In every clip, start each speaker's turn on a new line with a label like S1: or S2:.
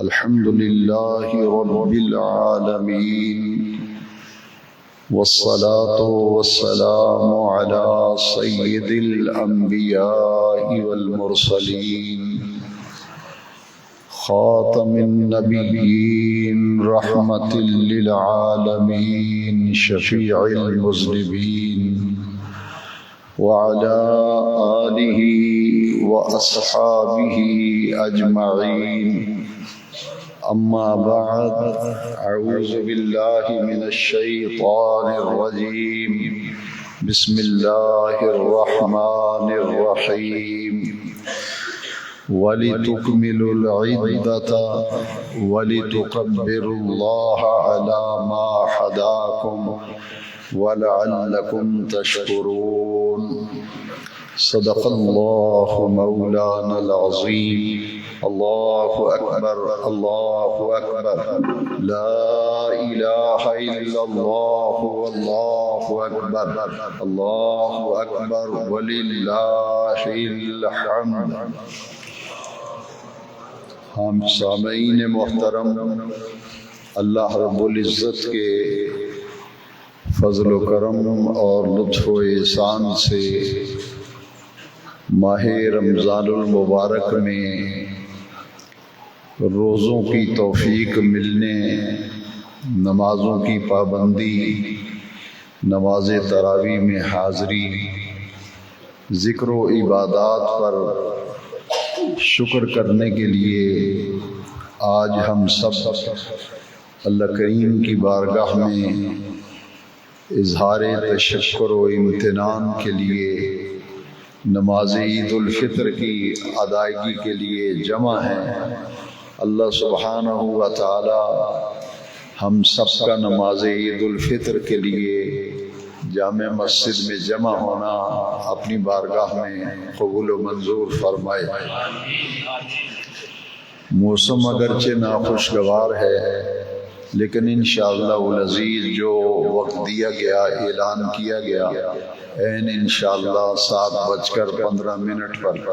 S1: الحمد لله رب العالمين، والصلاة والسلام على سيد الأنبياء والمرسلين، خاتم النبيين، رحمة للعالمين، شفيع المذنبين، وعلى آله وأصحابه أجمعين. أما بعد، أعوذ بالله من الشيطان الرجيم. بسم الله الرحمن الرحيم. وَلِتُكْمِلُوا الْعِدَّةَ وَلِتُكَبِّرُوا اللَّهَ عَلَى مَا هَدَاكُمْ وَلَعَلَّكُمْ تَشْكُرُونَ. صدق اللہ مولانا العظیم. اللہ اکبر، اللہ اکبر، لا الہ الا اللہ، واللہ اکبر، اللہ اکبر، وللہ الحمد. ہم سامعین محترم، اللہ رب العزت کے فضل و کرم اور لطف و احسان سے ماہ رمضان المبارک میں روزوں کی توفیق ملنے، نمازوں کی پابندی، نماز تراویح میں حاضری، ذکر و عبادات پر شکر کرنے کے لیے آج ہم سب اللہ کریم کی بارگاہ میں اظہار تشکر و امتنان کے لیے نماز عید الفطر کی ادائیگی کے لیے جمع ہیں. اللہ سبحانہ و تعالی ہم سب کا نماز عید الفطر کے لیے جامع مسجد میں جمع ہونا اپنی بارگاہ میں قبول و منظور فرمائے. موسم اگرچہ ناخوشگوار ہے، لیکن انشاءاللہ العزیز جو وقت دیا گیا، اعلان کیا گیا، این انشاءاللہ 7:15 پر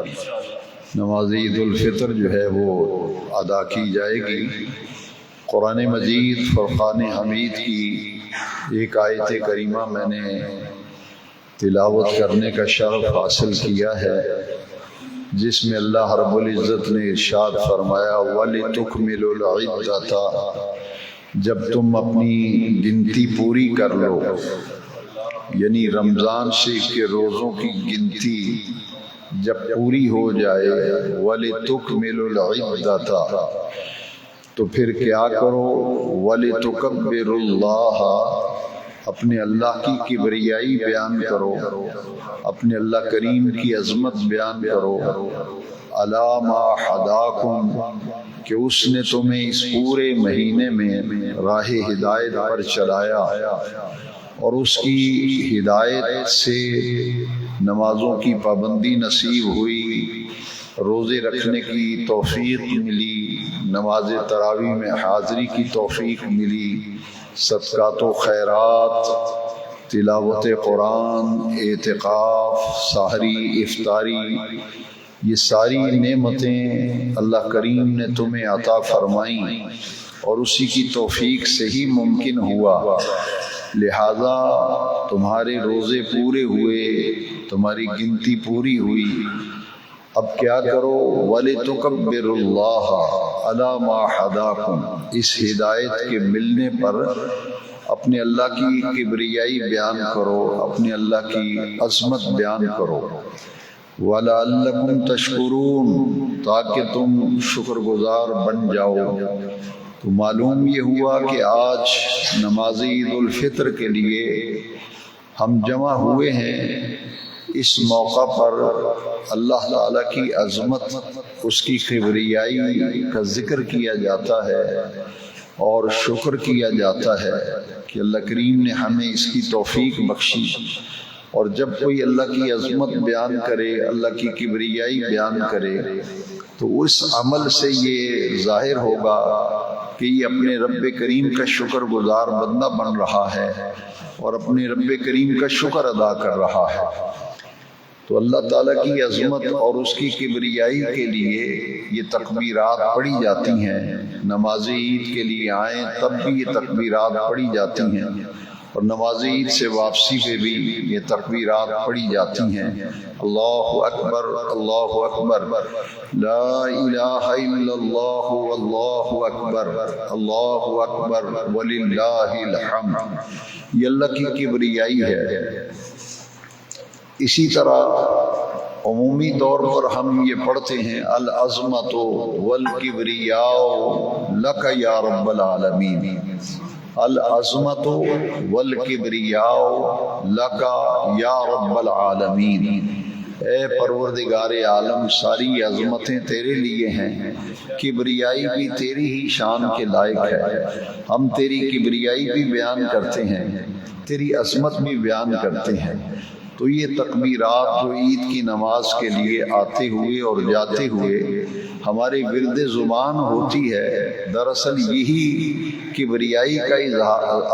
S1: نماز عید الفطر جو ہے وہ ادا کی جائے گی. قرآن مجید فرقان حمید کی ایک آیت کریمہ میں نے تلاوت کرنے کا شرف حاصل کیا ہے، جس میں اللہ رب العزت نے ارشاد فرمایا وَلِتُكْمِلُوا الْعِدَّةَ، جب تم اپنی گنتی پوری کر لو، یعنی رمضان شریف کے روزوں کی گنتی جب پوری ہو جائے، وَلِتُكْمِلُوا الْعِدَّةَ، تو پھر کیا کرو، وَلِتُكَبِّرُوا اللَّهَ، اپنے اللہ کی کبریائی بیان کرو، اپنے اللہ کریم کی عظمت بیان کرو، عَلَى مَا حَدَاكُمْ، کہ اس نے تمہیں اس پورے مہینے میں راہ ہدایت پر چلایا اور اس کی ہدایت سے نمازوں کی پابندی نصیب ہوئی، روزے رکھنے کی توفیق ملی، نماز تراویح میں حاضری کی توفیق ملی، صدقات و خیرات، تلاوت قرآن، اعتکاف، سحری، افطاری، یہ ساری نعمتیں اللہ کریم نے تمہیں عطا فرمائیں اور اسی کی توفیق سے ہی ممکن ہوا. لہذا تمہارے روزے پورے ہوئے، تمہاری گنتی پوری ہوئی. اب کیا کرو، وَلِتُكَبِّرُوا اللَّهَ عَلَى مَا حَدَاكُمْ، اس ہدایت کے ملنے پر اپنے اللہ کی کبریائی بیان کرو، اپنے اللہ کی عظمت بیان کرو. وَلَعَلَّكُمْ تَشْكُرُونَ، تاکہ تم شکر گزار بن جاؤ. تو معلوم یہ ہوا کہ آج نماز عید الفطر کے لیے ہم جمع ہوئے ہیں. اس موقع پر اللہ تعالیٰ کی عظمت، اس کی کبریائی کا ذکر کیا جاتا ہے اور شکر کیا جاتا ہے کہ اللہ کریم نے ہمیں اس کی توفیق بخشی. اور جب کوئی اللہ کی عظمت بیان کرے، اللہ کی کبریائی بیان کرے، تو اس عمل سے یہ ظاہر ہوگا کہ یہ اپنے رب کریم کا شکر گزار بندہ بن رہا ہے اور اپنے رب کریم کا شکر ادا کر رہا ہے. تو اللہ تعالیٰ کی عظمت اور اس کی کبریائی کے لیے یہ تکبیرات پڑھی جاتی ہیں. نماز عید کے لیے آئیں تب بھی یہ تکبیرات پڑھی جاتی ہیں، اور نماز عید سے واپسی پہ بھی یہ تکبیرات پڑھی جاتی ہیں. اللہ اکبر، اللہ اکبر، لا الہ الا اللہ، واللہ اکبر، اللہ اکبر، وللہ الحمد. یہ اللہ کی کبریائی ہے. اسی طرح عمومی طور پر ہم یہ پڑھتے ہیں العظمت والکبریاء لک یا رب العالمین، العظمت والکبریاء لک یا رب العالمین، اے پروردگار عالم ساری عظمتیں تیرے لیے ہیں، کبریائی بھی تیری ہی شان کے لائق ہے، ہم تیری کبریائی بھی بیان کرتے ہیں، تیری عظمت بھی بیان کرتے ہیں۔ تو یہ تکبیرات جو عید کی نماز کے لیے آتے ہوئے اور جاتے ہوئے ہمارے ورد زبان ہوتی ہے، دراصل یہی کبریائی کا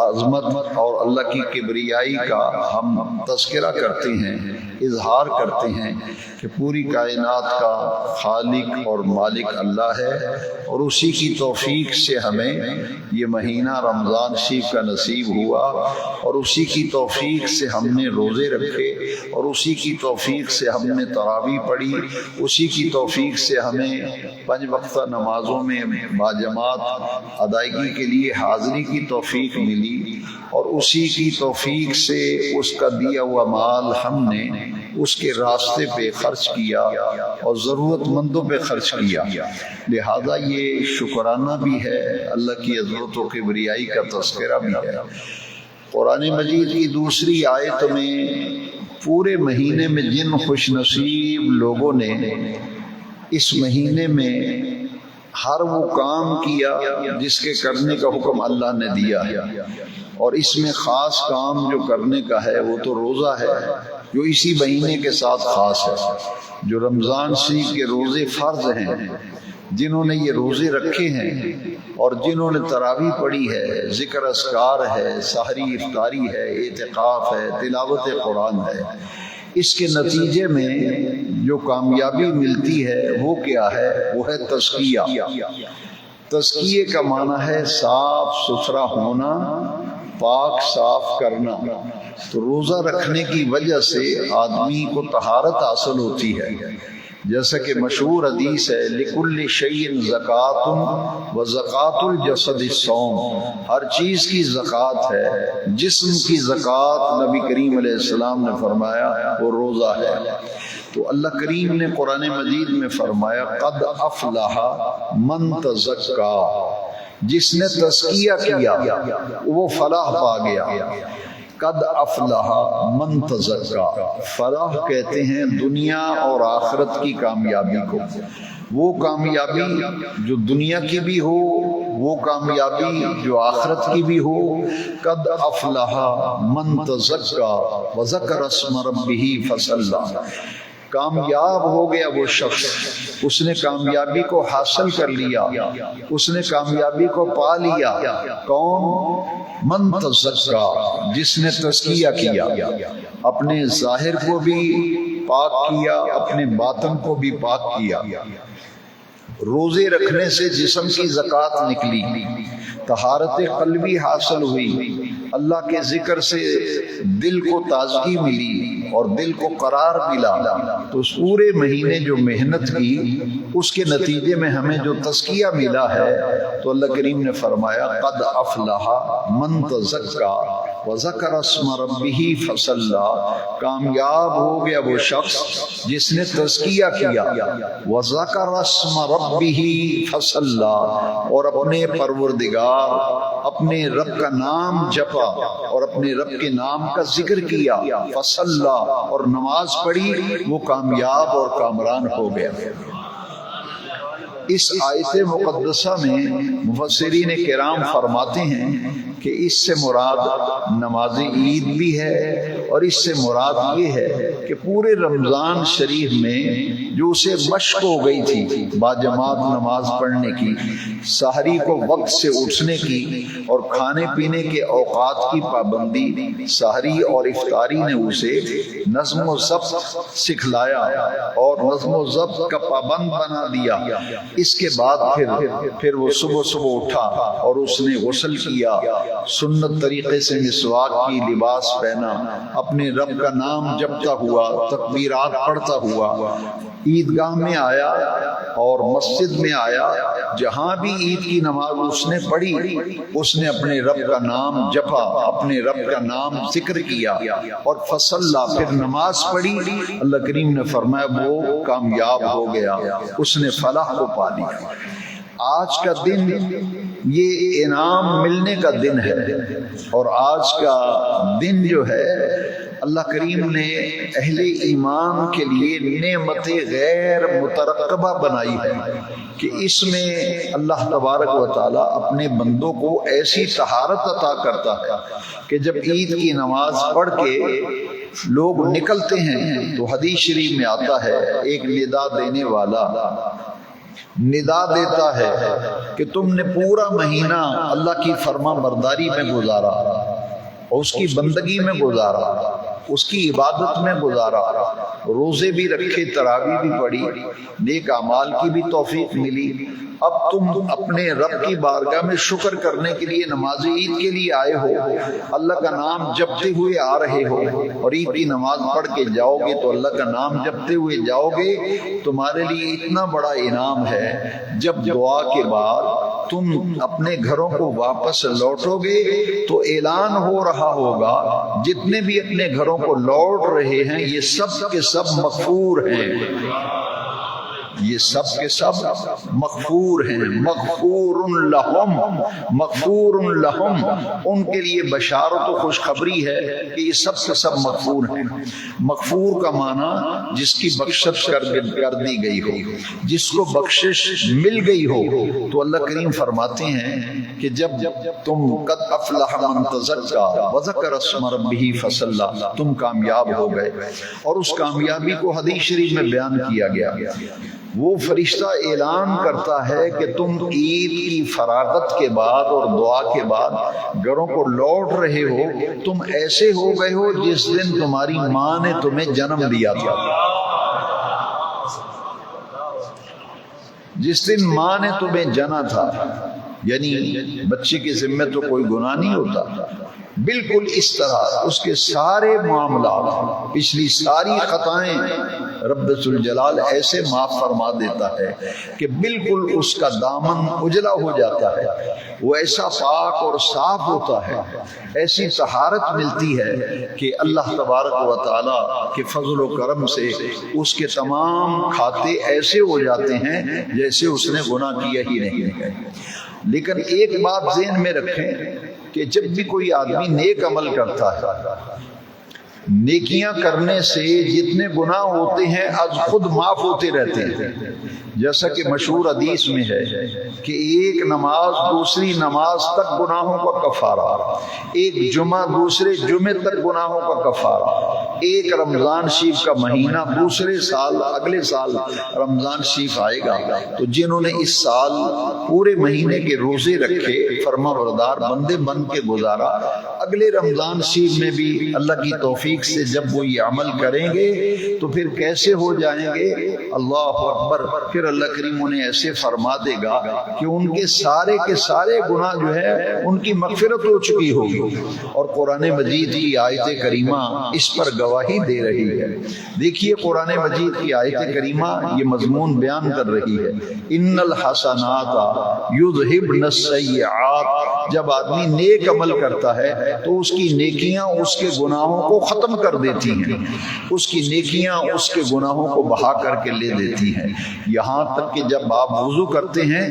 S1: عظمت اور اللہ کی کبریائی کا ہم تذکرہ کرتے ہیں، اظہار کرتے ہیں کہ پوری کائنات کا خالق اور مالک اللہ ہے، اور اسی کی توفیق سے ہمیں یہ مہینہ رمضان شریف کا نصیب ہوا، اور اسی کی توفیق سے ہم نے روزے رکھے، اور اسی کی توفیق سے ہم نے تراویح پڑھی، اسی کی توفیق سے ہمیں 5 وقتہ نمازوں میں باجماعت ادائیگی کے لیے حاضری کی توفیق ملی، اور اسی کی توفیق سے اس کا دیا ہوا مال ہم نے اس کے راستے پہ خرچ کیا اور ضرورت مندوں پہ خرچ کیا، لہذا یہ شکرانہ بھی ہے، اللہ کی عظمت و کبریائی کا تذکرہ بھی ہے۔ قرآن مجید کی دوسری آیت میں پورے مہینے میں جن خوش نصیب لوگوں نے اس مہینے میں ہر وہ کام کیا جس کے کرنے کا حکم اللہ نے دیا ہے، اور اس میں خاص کام جو کرنے کا ہے وہ تو روزہ ہے، جو اسی مہینے کے ساتھ خاص ہے، جو رمضان شریف کے روزے فرض ہیں، جنہوں نے یہ روزے رکھے ہیں اور جنہوں نے تراویح پڑھی ہے، ذکر اذکار ہے، سحری افطاری ہے، اعتکاف ہے، تلاوت قرآن ہے، اس کے نتیجے میں جو کامیابی ملتی ہے وہ کیا ہے؟ وہ ہے تزکیہ۔ تزکیے کا معنی ہے صاف ستھرا ہونا، پاک صاف کرنا۔ تو روزہ رکھنے کی وجہ سے آدمی کو طہارت حاصل ہوتی ہے، جیسا کہ مشہور حدیث ہے لِكُلِّ شَيْءٍ زَكَاةٌ وَزَكَاةُ الْجَسَدِ الصَّوْمُ، ہر چیز کی زکوٰۃ ہے، جسم کی زکوٰۃ نبی کریم علیہ السلام نے فرمایا وہ روزہ ہے۔ تو اللہ کریم نے قرآن مجید میں فرمایا قد افلح من تزکا، جس نے تزکیہ کیا وہ فلاح پا گیا۔ قد افلح من تزکا، فلاح کہتے ہیں دنیا اور آخرت کی کامیابی کو، وہ کامیابی جو دنیا کی بھی ہو، وہ کامیابی جو آخرت کی بھی ہو۔ قد افلح من تزکا وذکر اسم ربہ فصلی، کامیاب ہو گیا وہ شخص، اس نے کامیابی کو حاصل کر لیا، اس نے کامیابی کو پا لیا۔ کون؟ من تزکا، جس نے تزکیہ کیا، اپنے ظاہر کو بھی پاک کیا، اپنے باطن کو بھی پاک کیا۔ روزے رکھنے سے جسم کی زکوٰۃ نکلی، طہارت قلبی حاصل ہوئی، اللہ کے ذکر سے دل کو تازگی ملی اور دل کو قرار ملا۔ تو اس پورے مہینے جو محنت کی اس کے نتیجے میں ہمیں جو تزکیہ ملا ہے، تو اللہ کریم نے فرمایا قد افلح من تزکا وذکر اسم ربہ فصلی، کامیاب ہو گیا وہ شخص جس نے تزکیہ کیا، وذکر اسم ربہ فصلی، اور اپنے پروردگار اپنے رب کا نام جپا اور اپنے رب کے نام کا ذکر کیا، فصلی، اور نماز پڑھی، وہ کامیاب اور کامران ہو گیا۔ اس آیت مقدسہ میں مفسرین کرام فرماتے ہیں کہ اس سے مراد نماز عید بھی ہے، اور اس سے مراد یہ ہے کہ پورے رمضان شریف میں جو اسے مشق ہو گئی تھی باجماعت نماز پڑھنے کی، سحری کو وقت سے اٹھنے کی، اور کھانے پینے کے اوقات کی پابندی، سحری اور افطاری نے اسے نظم و ضبط سکھلایا اور نظم و ضبط کا پابند بنا دیا۔ اس کے بعد پھر وہ صبح اٹھا اور اس نے غسل کیا، سنت طریقے سے مسواک کی، لباس پہنا، اپنے رب کا نام جپتا ہوا، تکبیرات پڑھتا ہوا، عیدگاہ میں آیا اور مسجد میں آیا، جہاں بھی عید کی نماز اس نے پڑھی اس نے اپنے رب کا نام جپا، اپنے رب کا نام ذکر کیا اور فصلہ، پھر نماز پڑھی۔ اللہ کریم نے فرمایا وہ کامیاب ہو گیا، اس نے فلاح کو پا لیا۔ آج کا دن یہ انعام ملنے کا دن ہے، اور آج کا دن جو ہے اللہ کریم نے اہل ایمان کے لیے نعمت غیر مترقبہ بنائی ہے کہ اس میں اللہ تبارک و تعالی اپنے بندوں کو ایسی طہارت عطا کرتا ہے کہ جب عید کی نماز پڑھ کے لوگ نکلتے ہیں تو حدیث شریف میں آتا ہے ایک ندا دینے والا ندا دیتا ہے کہ تم نے پورا مہینہ اللہ کی فرما برداری میں گزارا، اور اس کی بندگی میں گزارا، اس کی عبادت میں گزارا، روزے بھی رکھے، تراویح بھی پڑھی، نیک اعمال کی بھی توفیق ملی۔ اب تم اپنے رب کی بارگاہ میں شکر کرنے کے لیے نماز عید کے لیے آئے ہو، اللہ کا نام جپتے ہوئے آ رہے ہو، اور عید کی نماز پڑھ کے جاؤ گے تو اللہ کا نام جپتے ہوئے جاؤ گے، تمہارے لیے اتنا بڑا انعام ہے۔ جب دعا کے بعد تم اپنے گھروں کو واپس لوٹو گے تو اعلان ہو رہا ہوگا جتنے بھی اپنے گھروں کو لوٹ رہے ہیں یہ سب کے سب مغفور ہیں، یہ سب کے سب مغفور ہیں، مغفور لہم، مغفور لہم، ان کے لیے بشارت و خوشخبری ہے کہ یہ سب کے سب مغفور ہیں۔ مغفور کا معنی جس کی بخشش کر دی گئی ہو، جس کو بخشش مل گئی ہو۔ تو اللہ کریم فرماتے ہیں کہ جب تم قد افلح من تزکا وذکر اسم ربہ فصلی، تم کامیاب ہو گئے، اور اس کامیابی کو حدیث شریف میں بیان کیا گیا۔ وہ فرشتہ اعلان کرتا ہے کہ تم عید کی فراغت کے بعد اور دعا کے بعد گھروں کو لوٹ رہے ہو، تم ایسے ہو گئے ہو جس دن تمہاری ماں نے تمہیں جنم دیا تھا، جس دن ماں نے تمہیں جنا تھا۔ یعنی بچے کے ذمہ تو کوئی گناہ نہیں ہوتا، بالکل اس طرح اس کے سارے معاملات، پچھلی ساری خطائیں رب ذوالجلال ایسے معاف فرما دیتا ہے کہ بالکل اس کا دامن اجلا ہو جاتا ہے، وہ ایسا پاک اور صاف ہوتا ہے، ایسی طہارت ملتی ہے کہ اللہ تبارک و تعالی کے فضل و کرم سے اس کے تمام کھاتے ایسے ہو جاتے ہیں جیسے اس نے گناہ کیا ہی نہیں ہے۔ لیکن ایک بات ذہن میں رکھیں کہ جب بھی کوئی آدمی نیک عمل کرتا ہے، نیکیاں کرنے سے جتنے گناہ ہوتے ہیں از خود معاف ہوتے رہتے ہیں۔ جیسا کہ مشہور حدیث میں ہے کہ ایک نماز دوسری نماز تک گناہوں کا کفارہ، ایک جمعہ دوسرے جمعے تک گناہوں کا کفارہ، ایک رمضان شریف کا مہینہ دوسرے سال اگلے سال رمضان شریف آئے گا تو جنہوں نے اس سال پورے مہینے کے روزے رکھے، فرما بردار بندے بن کے گزارا، اگلے رمضان شریف میں بھی اللہ کی توفیق سے جب وہ یہ عمل کریں گے تو پھر کیسے ہو جائیں گے، اللہ اکبر، پھر اللہ کریم انہیں ایسے فرما دے گا کہ ان کے سارے گناہ جو ہے ان کی مغفرت ہو چکی ہوگی۔ اور قرآن مجید کی آیت کریمہ اس پر گواہی دے رہی ہے۔ دیکھیے قرآن مجید کی آیت کریمہ یہ مضمون بیان کر رہی ہے، ان الحسنات یذہبن السیئات، جب آدمی نیک عمل کرتا ہے تو اس کی نیکیاں اس کے گناہوں کو ختم کر دیتی ہیں، اس کی نیکیاں اس کے گناہوں کو بہا کر کے لے دیتی ہیں، یہاں تک کہ جب آپ وضو کرتے ہیں،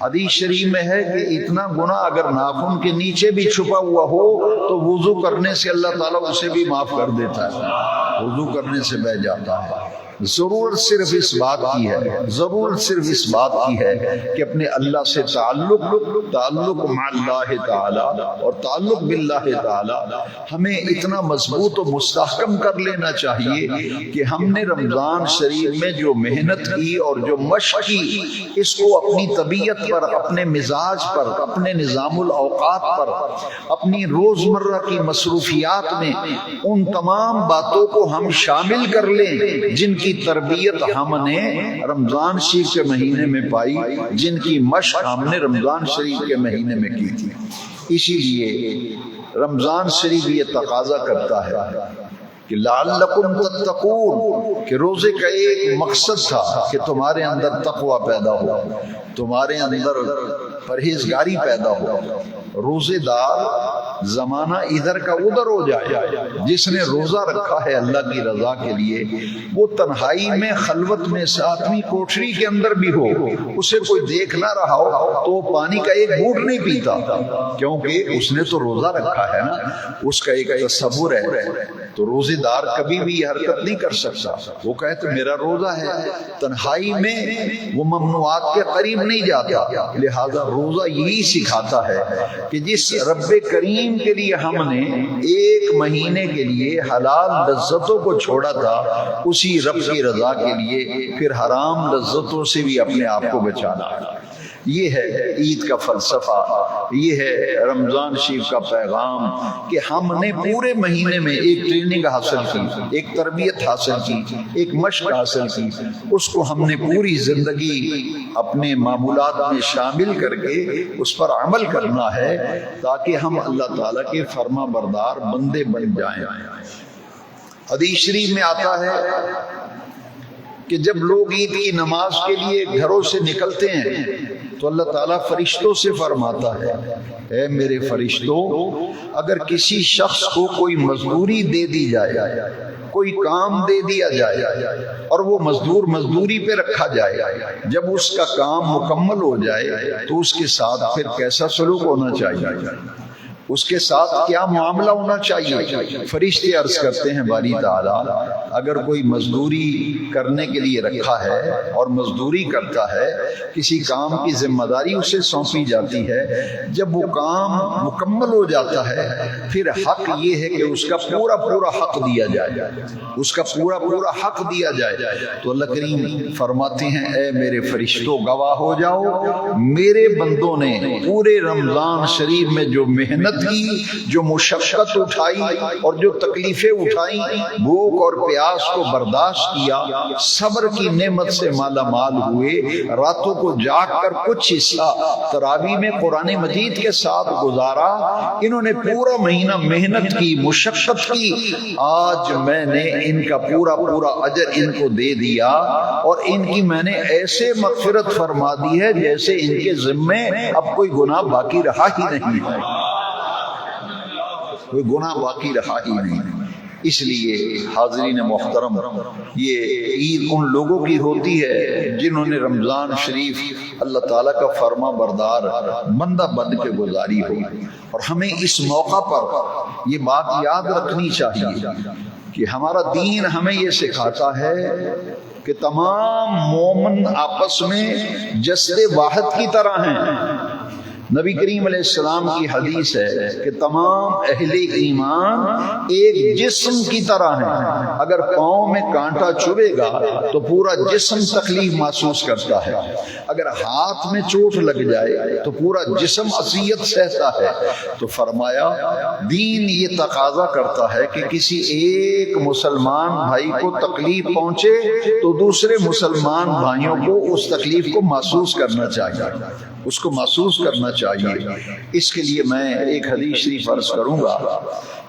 S1: حدیث شریف میں ہے کہ اتنا گناہ اگر ناخن کے نیچے بھی چھپا ہوا ہو تو وضو کرنے سے اللہ تعالیٰ اسے بھی معاف کر دیتا ہے، وضو کرنے سے بہ جاتا ہے۔ ضرورت صرف اس بات کی ہے، ضرورت صرف اس بات کی ہے کہ اپنے اللہ سے تعلق مع اللہ تعالی اور تعلق باللہ تعالی ہمیں اتنا مضبوط و مستحکم کر لینا چاہیے کہ ہم نے رمضان شریف میں جو محنت کی اور جو مشق کی، اس کو اپنی طبیعت پر، اپنے مزاج پر، اپنے نظام الاوقات پر، اپنی روزمرہ کی مصروفیات میں ان تمام باتوں کو ہم شامل کر لیں جن کی تربیت ہم نے رمضان شریف کے مہینے میں پائی، جن کی مشق ہم نے رمضان شریف کے مہینے میں کی تھی۔ اسی لیے رمضان شریف یہ تقاضا کرتا ہے کہ لعلکم تتقون، کہ روزے کا ایک مقصد تھا کہ تمہارے اندر تقوی پیدا ہو، تمہارے اندر پرہیزگاری پیدا ہو۔ روزے دار زمانہ ادھر کا ادھر ہو جائے۔ جس نے روزہ رکھا ہے اللہ کی رضا کے لیے، وہ تنہائی میں خلوت میں ساتویں کوٹری کے اندر بھی ہو، اسے کوئی دیکھ نہ رہا ہو تو پانی کا ایک گھونٹ نہیں پیتا، کیونکہ اس نے تو روزہ رکھا ہے نا، اس کا ایک تصور ہے۔ تو روزے دار کبھی بھی یہ حرکت نہیں کر سکتا، وہ کہتے میرا روزہ ہے، تنہائی میں وہ ممنوعات کے قریب نہیں جاتا۔ لہذا روزہ یہی سکھاتا ہے کہ جس رب کریم کے لیے ہم نے ایک مہینے کے لیے حلال لذتوں کو چھوڑا تھا، اسی رب کی رضا کے لیے پھر حرام لذتوں سے بھی اپنے آپ کو بچانا ہے۔ یہ ہے عید کا فلسفہ، یہ ہے رمضان شریف کا پیغام، کہ ہم نے پورے مہینے میں ایک ٹریننگ حاصل کی، ایک تربیت حاصل کی، ایک مشق حاصل کی، اس کو ہم نے پوری زندگی اپنے معمولات میں شامل کر کے اس پر عمل کرنا ہے، تاکہ ہم اللہ تعالیٰ کے فرما بردار بندے بن جائیں۔ حدیث شریف میں آتا ہے کہ جب لوگ عید کی نماز کے لیے گھروں سے نکلتے ہیں تو اللہ تعالیٰ فرشتوں سے فرماتا ہے، اے میرے فرشتوں، اگر کسی شخص کو کوئی مزدوری دے دی جائے، کوئی کام دے دیا جائے اور وہ مزدور مزدوری پہ رکھا جائے، جب اس کا کام مکمل ہو جائے تو اس کے ساتھ پھر کیسا سلوک ہونا چاہیے، اس کے ساتھ کیا معاملہ ہونا چاہیے؟ فرشتے عرض کرتے ہیں باری تعالیٰ، اگر کوئی مزدوری کرنے کے لیے رکھا ہے اور مزدوری کرتا ہے، کسی کام کی ذمہ داری اسے سونپی جاتی ہے، جب وہ کام مکمل ہو جاتا ہے پھر حق یہ ہے کہ اس کا پورا پورا حق دیا جائے، اس کا پورا پورا حق دیا جائے۔ تو اللہ کریم فرماتے ہیں، اے میرے فرشتوں گواہ ہو جاؤ، میرے بندوں نے پورے رمضان شریف میں جو محنت کی، جو مشقت اٹھائی اور جو تکلیفیں اٹھائیں، بھوک اور پیاس کو برداشت کیا، صبر کی نعمت سے مالا مال ہوئے، راتوں کو جاگ کر کچھ حصہ تراویح میں قرآن مجید کے ساتھ گزارا، انہوں نے پورا مہینہ محنت کی، مشقت کی، آج میں نے ان کا پورا پورا اجر ان کو دے دیا، اور ان کی میں نے ایسے مغفرت فرما دی ہے جیسے ان کے ذمے اب کوئی گناہ باقی رہا ہی نہیں ہے، کوئی گناہ باقی رہا ہی نہیں۔ اس لیے حاضرین محترم، یہ عید ان لوگوں کی ہوتی ہے جنہوں نے رمضان شریف اللہ تعالیٰ کا فرما بردار بندہ بن کے گزاری ہو، اور ہمیں اس موقع پر یہ بات یاد رکھنی چاہیے کہ ہمارا دین ہمیں یہ سکھاتا ہے کہ تمام مومن آپس میں جسد واحد کی طرح ہیں۔ نبی کریم علیہ السلام کی حدیث ہے کہ تمام اہل ایمان ایک جسم کی طرح ہیں، اگر پاؤں میں کانٹا چبھے گا تو پورا جسم تکلیف محسوس کرتا ہے، اگر ہاتھ میں چوٹ لگ جائے تو پورا جسم اذیت سہتا ہے۔ تو فرمایا دین یہ تقاضا کرتا ہے کہ کسی ایک مسلمان بھائی کو تکلیف پہنچے تو دوسرے مسلمان بھائیوں کو اس تکلیف کو محسوس کرنا چاہیے، اس کو محسوس کرنا چاہیے۔ اس کے لیے میں ایک حدیث شریف عرض کروں گا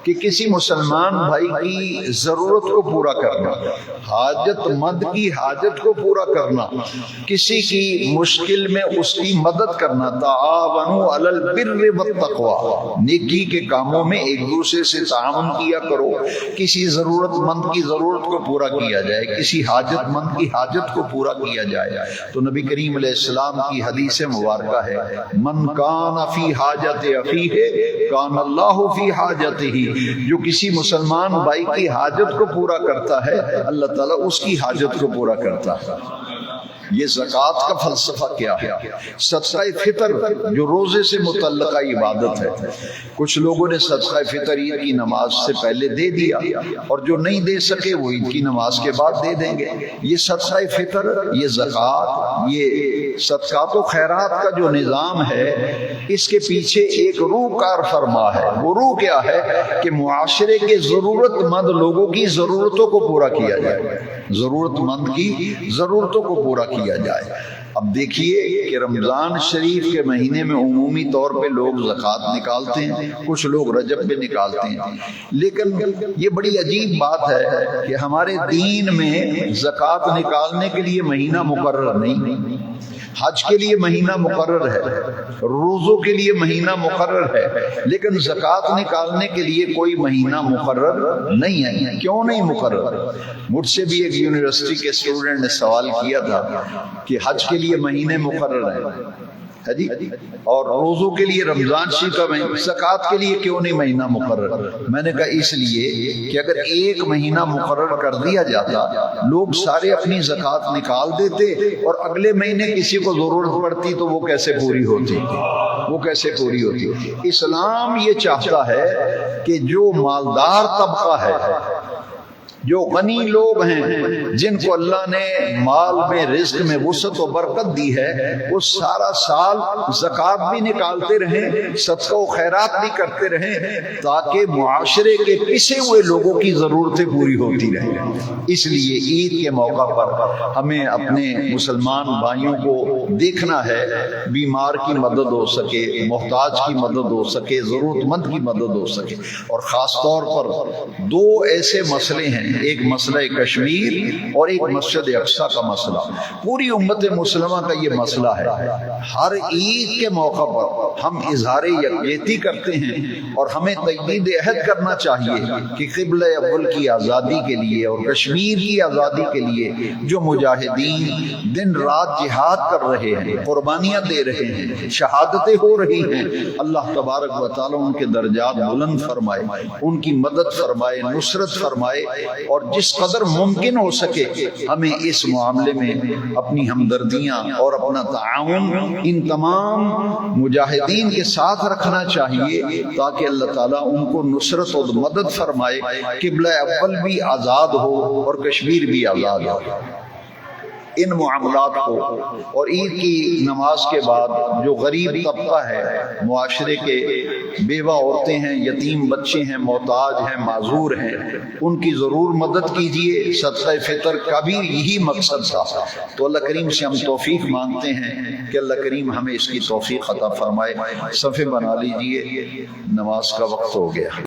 S1: کہ کسی مسلمان بھائی کی ضرورت کو پورا کرنا، حاجت مند کی حاجت کو پورا کرنا، کسی کی مشکل میں اس کی مدد کرنا، تعاونوا علی البر والتقوی، نیکی کے کاموں میں ایک دوسرے سے تعاون کیا کرو، کسی ضرورت مند کی ضرورت کو پورا کیا جائے، کسی حاجت مند کی حاجت کو پورا کیا جائے۔ تو نبی کریم علیہ السلام کی حدیث مبارکہ ہے، من کان فی حاجت اخیہ کان اللہ فی حاجتہ، جو کسی مسلمان بھائی کی حاجت کو پورا کرتا ہے اللہ تعالیٰ اس کی حاجت کو پورا کرتا ہے۔ یہ زکوٰۃ کا فلسفہ کیا ہے؟ صدقہ فطر جو روزے سے متعلقہ عبادت ہے، کچھ لوگوں نے صدقہ فطر عید کی نماز سے پہلے دے دیا، اور جو نہیں دے سکے وہ عید کی نماز کے بعد دے دیں گے۔ یہ صدقہ فطر، یہ زکوٰۃ، یہ صدقات و خیرات کا جو نظام ہے، اس کے پیچھے ایک روح کار فرما ہے۔ وہ روح کیا ہے کہ معاشرے کے ضرورت مند لوگوں کی ضرورتوں کو پورا کیا جائے، ضرورت مند کی ضرورتوں کو پورا کیا کیا جائے۔ اب دیکھیے کہ رمضان شریف کے مہینے میں عمومی طور پہ لوگ زکوٰۃ نکالتے ہیں، کچھ لوگ رجب میں نکالتے ہیں، لیکن یہ بڑی عجیب بات ہے کہ ہمارے دین میں زکوٰۃ نکالنے کے لیے مہینہ مقرر نہیں، حج کے لیے مہینہ مقرر ہے، روزوں کے لیے مہینہ مقرر ہے، لیکن زکوٰۃ نکالنے کے لیے کوئی مہینہ مقرر نہیں ہے۔ کیوں نہیں مقرر؟ مجھ سے بھی ایک یونیورسٹی کے اسٹوڈنٹ نے سوال کیا تھا کہ حج کے لیے مہینے مقرر ہے جی، اور روزوں کے لیے رمضان شریف کا مہینہ، زکوٰۃ کے لیے کیوں نہیں مہینہ مقرر؟ میں نے کہا اس لیے کہ اگر ایک مہینہ مقرر کر دیا جاتا، لوگ سارے اپنی زکوٰۃ نکال دیتے اور اگلے مہینے کسی کو ضرورت پڑتی تو وہ کیسے پوری ہوتی؟ وہ کیسے پوری ہوتی؟ اسلام یہ چاہتا ہے کہ جو مالدار طبقہ ہے، جو غنی لوگ ہیں، جن کو اللہ نے مال میں، رزق میں وسعت و برکت دی ہے، وہ سارا سال زکوٰۃ بھی نکالتے رہیں، صدقہ و خیرات بھی کرتے رہیں، تاکہ معاشرے کے پسے ہوئے لوگوں کی ضرورتیں پوری ہوتی رہیں۔ اس لیے عید کے موقع پر ہمیں اپنے مسلمان بھائیوں کو دیکھنا ہے، بیمار کی مدد ہو سکے، محتاج کی مدد ہو سکے، ضرورت مند کی مدد ہو سکے۔ اور خاص طور پر دو ایسے مسئلے ہیں، ایک مسئلہ کشمیر اور ایک مسجد اقصیٰ کا مسئلہ۔ پوری امت مسلمہ کا یہ مسئلہ ہے۔ ہر عید کے موقع پر ہم اظہار یکجہتی کرتے ہیں اور ہمیں تجدید عہد کرنا چاہیے کہ قبلہ اول کی آزادی کے لیے اور کشمیر کی آزادی کے لیے جو مجاہدین دن رات جہاد کر رہے ہیں، قربانیاں دے رہے ہیں، شہادتیں ہو رہی ہیں، اللہ تبارک و تعالیٰ ان کے درجات بلند فرمائے، ان کی مدد فرمائے، نصرت فرمائے، اور جس قدر ممکن ہو سکے ہمیں اس معاملے میں اپنی ہمدردیاں اور اپنا تعاون ان تمام مجاہدین کے ساتھ رکھنا چاہیے، تاکہ اللہ تعالیٰ ان کو نصرت اور مدد فرمائے، قبلہ اول بھی آزاد ہو اور کشمیر بھی آزاد ہو۔ ان معاملات کو اور عید کی نماز کے بعد جو غریب طبقہ ہے، معاشرے کے بیوہ عورتیں ہیں، یتیم بچے ہیں، محتاج ہیں، معذور ہیں، ان کی ضرور مدد کیجیے۔ صدقہ فطر کا بھی یہی مقصد تھا۔ تو اللہ کریم سے ہم توفیق مانگتے ہیں کہ اللہ کریم ہمیں اس کی توفیق عطا فرمائے۔ صفحے بنا لیجئے، نماز کا وقت ہو گیا۔